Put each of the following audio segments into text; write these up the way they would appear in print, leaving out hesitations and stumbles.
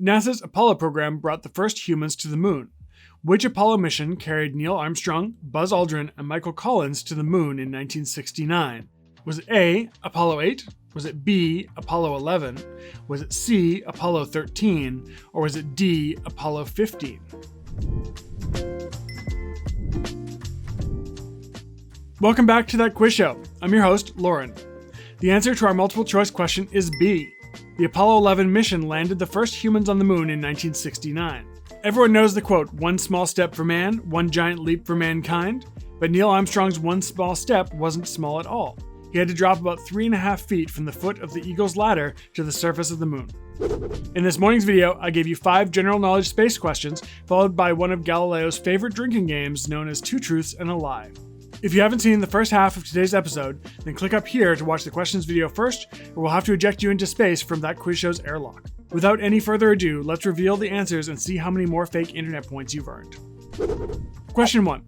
NASA's Apollo program brought the first humans to the moon. Which Apollo mission carried Neil Armstrong, Buzz Aldrin, and Michael Collins to the moon in 1969? Was it A, Apollo 8? Was it B, Apollo 11? Was it C, Apollo 13? Or was it D, Apollo 15? Welcome back to That Quiz Show. I'm your host, Lauren. The answer to our multiple choice question is B. The Apollo 11 mission landed the first humans on the moon in 1969. Everyone knows the quote, "One small step for man, one giant leap for mankind," but Neil Armstrong's one small step wasn't small at all. He had to drop about 3.5 feet from the foot of the Eagle's ladder to the surface of the moon. In this morning's video, I gave you 5 general knowledge space questions, followed by one of Galileo's favorite drinking games known as Two Truths and a Lie. If you haven't seen the first half of today's episode, then click up here to watch the questions video first, or we'll have to eject you into space from That Quiz Show's airlock. Without any further ado, let's reveal the answers and see how many more fake internet points you've earned. Question 1.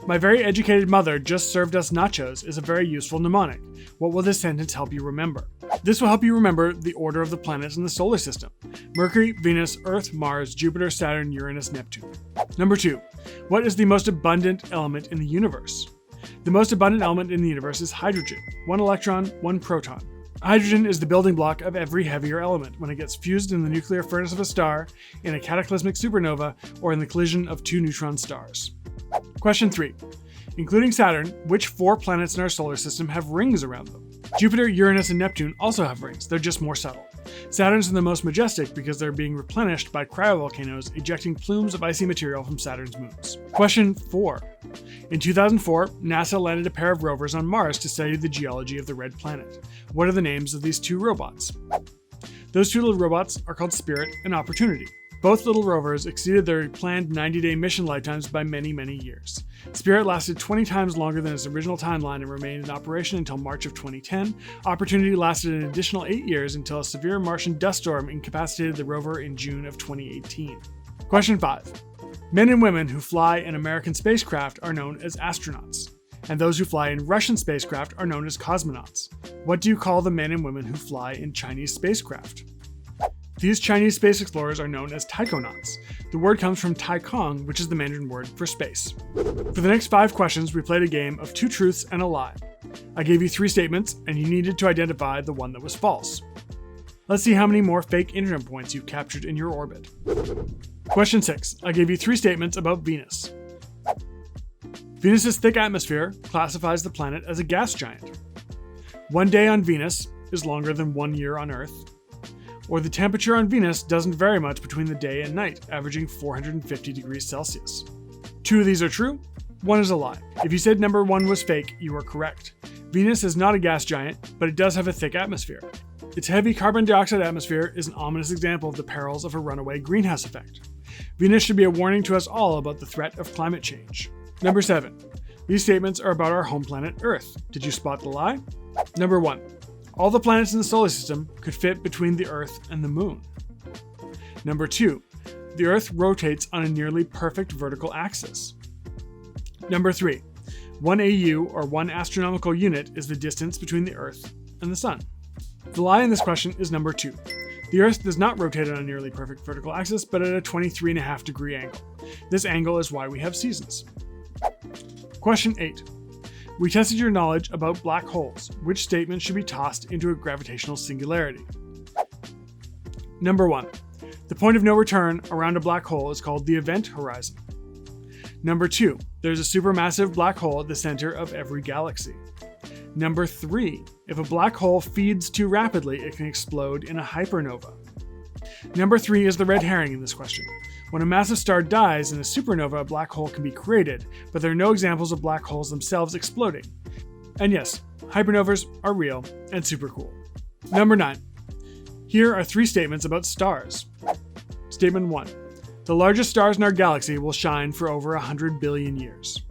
My very educated mother just served us nachos is a very useful mnemonic. What will this sentence help you remember? This will help you remember the order of the planets in the solar system: Mercury, Venus, Earth, Mars, Jupiter, Saturn, Uranus, Neptune. Number 2. What is the most abundant element in the universe? The most abundant element in the universe is hydrogen. 1 electron, 1 proton. Hydrogen is the building block of every heavier element when it gets fused in the nuclear furnace of a star, in a cataclysmic supernova, or in the collision of 2 neutron stars. Question 3. Including Saturn, which 4 planets in our solar system have rings around them? Jupiter, Uranus, and Neptune also have rings, they're just more subtle. Saturn's the most majestic because they're being replenished by cryovolcanoes ejecting plumes of icy material from Saturn's moons. Question 4. In 2004, NASA landed a pair of rovers on Mars to study the geology of the red planet. What are the names of these 2 robots? Those 2 little robots are called Spirit and Opportunity. Both little rovers exceeded their planned 90-day mission lifetimes by many, many years. Spirit lasted 20 times longer than its original timeline and remained in operation until March of 2010. Opportunity lasted an additional 8 years until a severe Martian dust storm incapacitated the rover in June of 2018. Question 5. Men and women who fly in American spacecraft are known as astronauts, and those who fly in Russian spacecraft are known as cosmonauts. What do you call the men and women who fly in Chinese spacecraft? These Chinese space explorers are known as taikonauts. The word comes from taikong, which is the Mandarin word for space. For the next 5 questions, we played a game of 2 truths and a lie. I gave you 3 statements, and you needed to identify the one that was false. Let's see how many more fake internet points you've captured in your orbit. Question 6. I gave you 3 statements about Venus. Venus's thick atmosphere classifies the planet as a gas giant. 1 day on Venus is longer than 1 year on Earth. Or the temperature on Venus doesn't vary much between the day and night, averaging 450 degrees Celsius. 2 of these are true, 1 is a lie. If you said number 1 was fake, you are correct. Venus is not a gas giant, but it does have a thick atmosphere. Its heavy carbon dioxide atmosphere is an ominous example of the perils of a runaway greenhouse effect. Venus should be a warning to us all about the threat of climate change. Number 7. These statements are about our home planet Earth. Did you spot the lie? Number 1. All the planets in the solar system could fit between the Earth and the Moon. Number 2. The Earth rotates on a nearly perfect vertical axis. Number 3. 1 AU, or 1 astronomical unit, is the distance between the Earth and the Sun. The lie in this question is number 2. The Earth does not rotate on a nearly perfect vertical axis, but at a 23.5 degree angle. This angle is why we have seasons. Question 8. We tested your knowledge about black holes. Which statement should be tossed into a gravitational singularity? Number 1. The point of no return around a black hole is called the event horizon. Number 2. There's a supermassive black hole at the center of every galaxy. Number 3. If a black hole feeds too rapidly, it can explode in a hypernova. Number 3 is the red herring in this question. When a massive star dies in a supernova, a black hole can be created, but there are no examples of black holes themselves exploding. And yes, hypernovas are real and super cool. Number 9. Here are 3 statements about stars. Statement 1. The largest stars in our galaxy will shine for over 100 billion years.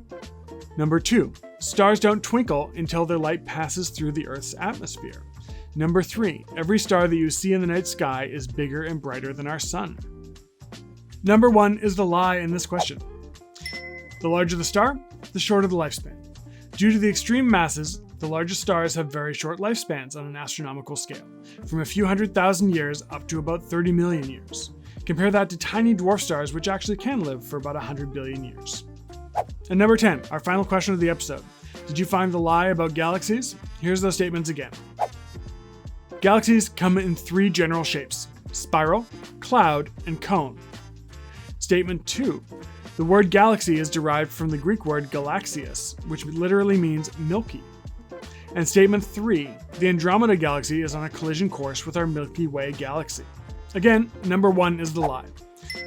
Number 2. Stars don't twinkle until their light passes through the Earth's atmosphere. Number 3. Every star that you see in the night sky is bigger and brighter than our sun. Number 1 is the lie in this question. The larger the star, the shorter the lifespan. Due to the extreme masses, the largest stars have very short lifespans on an astronomical scale, from a few 100,000 years up to about 30 million years. Compare that to tiny dwarf stars, which actually can live for about 100 billion years. And number 10, our final question of the episode. Did you find the lie about galaxies? Here's those statements again. Galaxies come in 3 general shapes: spiral, cloud, and cone. Statement 2. The word galaxy is derived from the Greek word galaxias, which literally means milky. And statement 3. The Andromeda Galaxy is on a collision course with our Milky Way galaxy. Again, number 1 is the lie.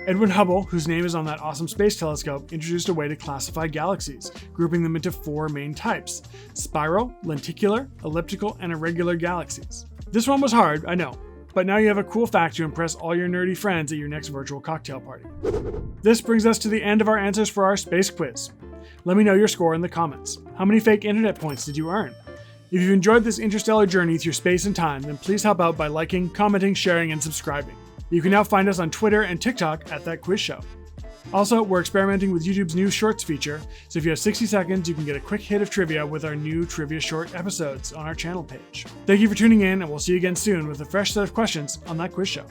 Edwin Hubble, whose name is on that awesome space telescope, introduced a way to classify galaxies, grouping them into 4 main types: spiral, lenticular, elliptical, and irregular galaxies. This one was hard, I know, but now you have a cool fact to impress all your nerdy friends at your next virtual cocktail party. This brings us to the end of our answers for our space quiz. Let me know your score in the comments. How many fake internet points did you earn? If you've enjoyed this interstellar journey through space and time, then please help out by liking, commenting, sharing, and subscribing. You can now find us on Twitter and TikTok at That Quiz Show. Also, we're experimenting with YouTube's new Shorts feature, so if you have 60 seconds, you can get a quick hit of trivia with our new Trivia Short episodes on our channel page. Thank you for tuning in, and we'll see you again soon with a fresh set of questions on That Quiz Show.